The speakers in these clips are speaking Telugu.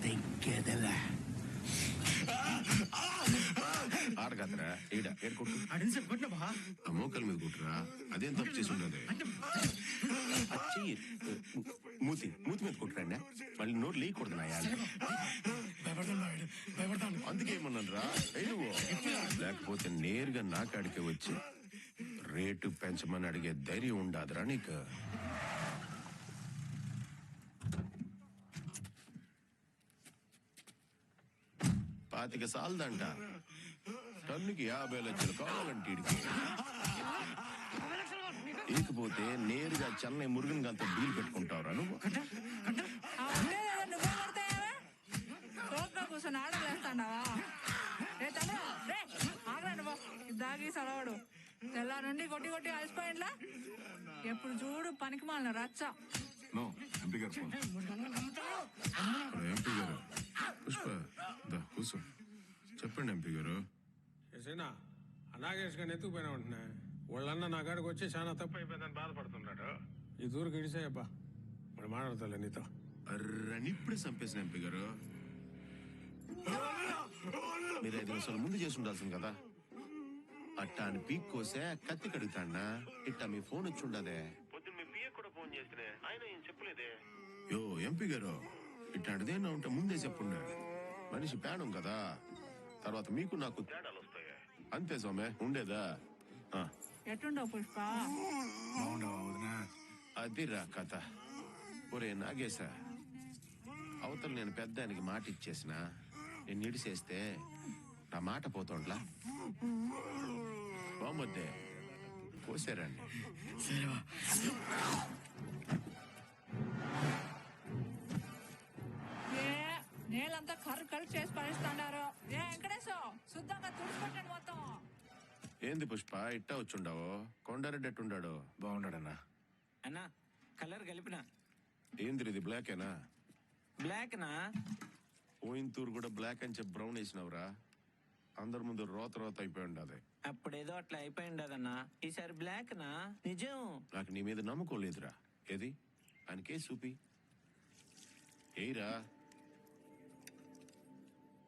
తెగ్గేదలా ఆడగదరా ఈడ ఏడుకుంటు అడిగి కొట్టిన బా ఆ మోకల మీద కుట్టురా. అదేం తప్పు చేసి ఉండదు. మూతి మీద కుట్టరండి. మళ్ళీ నోరు లేకూడదు నా అందుకేమన్నాను రా నువ్వు. లేకపోతే నేరుగా నా కాడికి వచ్చి రేటు పెంచమని అడిగే ధైర్యం ఉండదురా నీకు. పాతిక సాలదంట. టన్నుకి 50 లక్షలు కావాలంటే ఇడికి. ఇకపోతే నేరుగా చెన్నై మురుగన్ గాంతో డీల్ పెట్టుకుంటావురా నువ్వు. కూర్చొని ఆడలేస్తాడావా? దాగి సలవాడు తెల్ల నుండి కొట్టి కొట్టి అలసిపోయిండ్లా. ఎప్పుడు చూడు పనికి మాలిన రచ్చ. పుష్ప కూర్చో. చెప్పండి ఎంపీ గారు. నాగేష్ గారిని ఎత్తుకుపోయినా ఉంటున్నా. వాళ్ళన్న నా కాడికి వచ్చి చాలా తప్పు అయిపోయిందని బాధపడుతున్నాడు. ఈ దూరకు ఇడిసాయబ్బా, మరి మాట్లాడతాలే నీతో. అర్రనిప్పుడే చంపేసిన ఎంపీ గారు. మీరు 5 నిమిషాలు ముందు చేసి ఉండాల్సింది కదా. అట్టా అని పీక్ కోసే కత్తి కడుగుతాన్నా. ఇట్టా మీ ఫోన్ వచ్చి ఉండదే. పొద్దున్న మీ పిఏ కూడా ఫోన్ చేస్తే ఆయన ఏం చెప్పలేదే. యో ఎంపీ గారు, ఇట్లాంటిదేనా ఉంటే ముందే చెప్పుండే. మనిషి పేడం కదా, తర్వాత మీకు నాకు తేడాలు వస్తాయి. అంతే సోమే ఉండేదా. ఎట్టుండవు పుష్ప? అదిరా కథ. ఒరే నాగేశా, అవతల నేను పెద్దానికి మాట ఇచ్చేసిన, నేను నిడిసేస్తే నా మాట పోతుండ్లా. బామ్మద్దే కోసారండి. నేలంతా కర్రు కళ్ళు చేసి పనిస్తాడారు. ఏ వెంకటేశం శుద్ధంగా తుడిచిపెట్టండి మొత్తం. ఏంది పుష్ప ఇట్టా వచ్చుండావు? కొండారెడ్డి ఎట్టుండాడు? బాగున్నాడన్నా. అన్నా కలర్ కలిపిన. ఏంది ఇది బ్లాకేనా? బ్లాక్ నా పోయింతూరు కూడా బ్లాక్ అని చెప్పి బ్రౌన్ వేసినవురా. అందరి ముందు రోత అయిపోయి ఉండదు. అప్పుడేదో అట్లా అయిపోయి ఉండదన్నా, ఈసారి బ్లాక్ నా నిజం. నాకు నీ మీద నమ్మకం లేదురా. ఏది ఆయన కేసు చూపి ఏయిరా.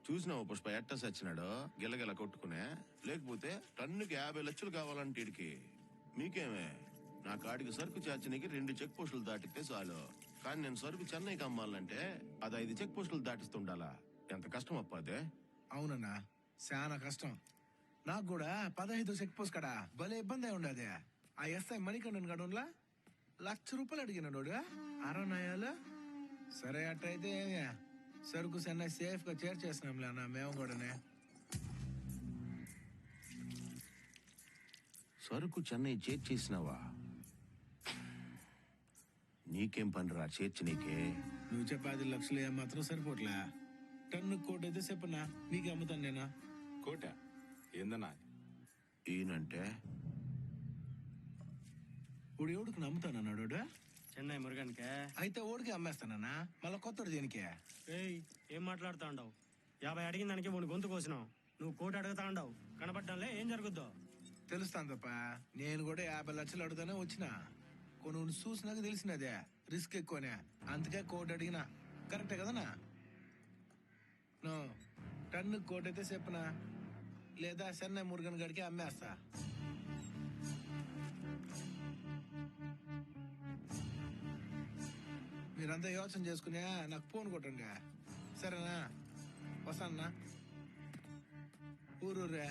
చూసినావు పుష్ప ఎట్ట సచ్చినాడో గిల్లగిల్ల కొట్టుకునే. లేకపోతే టన్నుకి 50 లక్షలు కావాలంటే ఇడికి. మీకేమే, నా కాడికి సరుకు చేర్చనికి 2 చెక్ పోస్టులు దాటితే చాలు. కానీ నేను సరుకు చెన్నైకి అమ్మాలంటే అది 5 చెక్ పోస్టులు దాటిస్తుండాలా. ఎంత కష్టం అప్పాదే. అవునన్నా, చాలా కష్టం. నాకు కూడా 15 చెక్ పోస్ట్ కడా భలే ఇబ్బంది అయి ఉండదే. ఆ ఎస్ఐ మణికండన్ గడంలా ₹1,00,000 అడిగినాడు. అరనాయాలు సరే అట్టయితే సరుకు చెన్నై సేఫ్ గా చేర్చేసినాంలే అన్న. మేము కూడానే సరుకు చెన్నై చేర్చేసినావా? నీకేం పనిరా చేర్చి నీకే. నువ్వు చెప్పే 10 లక్షలు ఏమాత్రం సరిపోట్లే. టన్ను కోటి అయితే చెప్పనా, నీకు అమ్ముతాను నేనా. కోట ఏందన్నా? ఈయనంటే ఇప్పుడు ఎవడికి నమ్ముతానన్నాడు? చెన్నై మురుగన్కే అయితే ఓడికి అమ్మేస్తానన్నా. మళ్ళా కొత్తడు దేనికే? ఏం మాట్లాడుతా ఉండవు? 50 అడిగిన దానికి 3 గొంతు కోసినావు. నువ్వు కోటి అడుగుతా ఉండవు. కనపడ్డంలే ఏం జరుగుద్దో తెలుస్తాను తప్ప. నేను కూడా 50 లక్షలు అడుగుతానే వచ్చిన. కొన్ని చూసినాక తెలిసినదే రిస్క్ ఎక్కువనే. అందుకే కోటి అడిగినా. కరెక్టే కదనా? నో టన్ను కోటి అయితే చెప్పనా, లేదా చెన్నై మురుగన్ గడికి అమ్మేస్తా. మీరంతా యోచన చేసుకునే నాకు ఫోన్ కొట్టండి, సరేనా? వస్తానా? ఊరూరే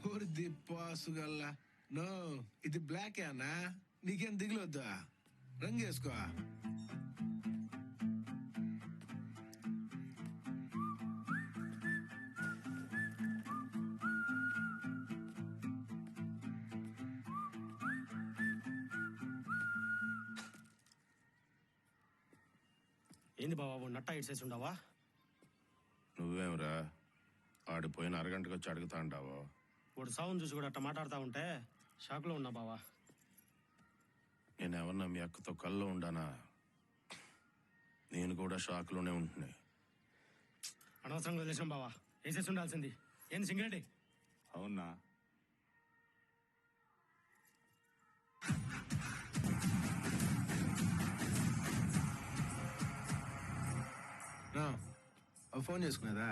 ఊరి దిప్పాసుగల్లా. నో ఇది బ్లాకే అన్నా, నీకేం దిగులొద్దా. రంగు వేసుకో. ఏంది బాబా నట్టా ఇడ్సేసి ఉండవా? నువ్వేమరా ఆడిపోయిన అరగంటకు వచ్చి అడుగుతా ఉంటావు. వాడు సౌండ్ చూసి కూడా అట్లా మాట్లాడుతూ ఉంటే షాక్ లో ఉన్నా బావా. నేనేమన్నా మీ అక్కతో కల్లో ఉండానా? నేను కూడా షాక్ లోనే ఉంటున్నాయి. అనవసరంగా వదిలేసాం బావా, వేసేసి ఉండాల్సింది. ఏంది సింగరెడ్డి? అవునా? ఫోన్ చేసుకునేదా?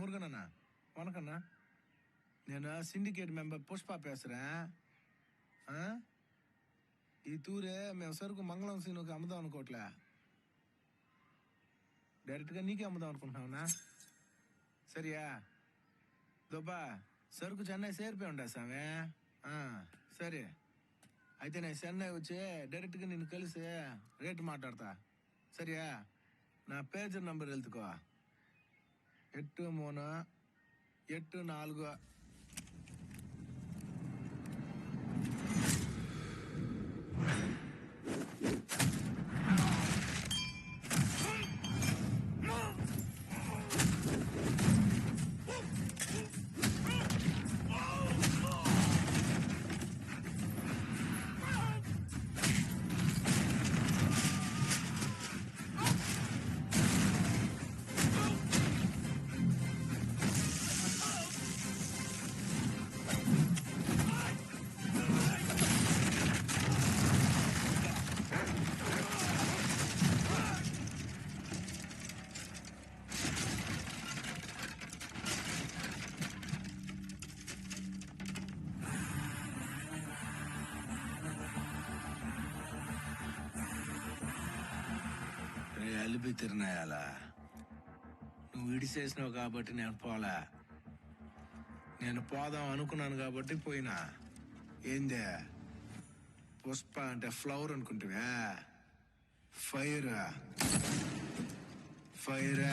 మురుగనన్నా వనకన్నా, నేను సిండికేట్ మెంబర్ పుష్ప పేసుறேன். ఈ తూరే మేము సరుకు మంగళం సీనుకి అమ్ముదాం అనుకోవట్లే, డైరెక్ట్గా నీకే అమ్ముదాం అనుకుంటున్నావునా? సరియా దొబ్బా, సరుకు చెన్నై చేరిపోయి ఉండా సామె. సరే అయితే నేను చెన్నై వచ్చి డైరెక్ట్గా నిన్ను కలిసి రేటు మాట్లాడతా. సరియా? నా పేజర్ నంబర్ వెళ్తుకో, 8384. అలిపి తిరునాయాలా, నువ్వు విడిచేసినావు కాబట్టి నేను పోలే. నేను పోదాం అనుకున్నాను కాబట్టి పోయినా. ఏందే పుష్ప అంటే ఫ్లవర్ అనుకుంటువా? Fire fire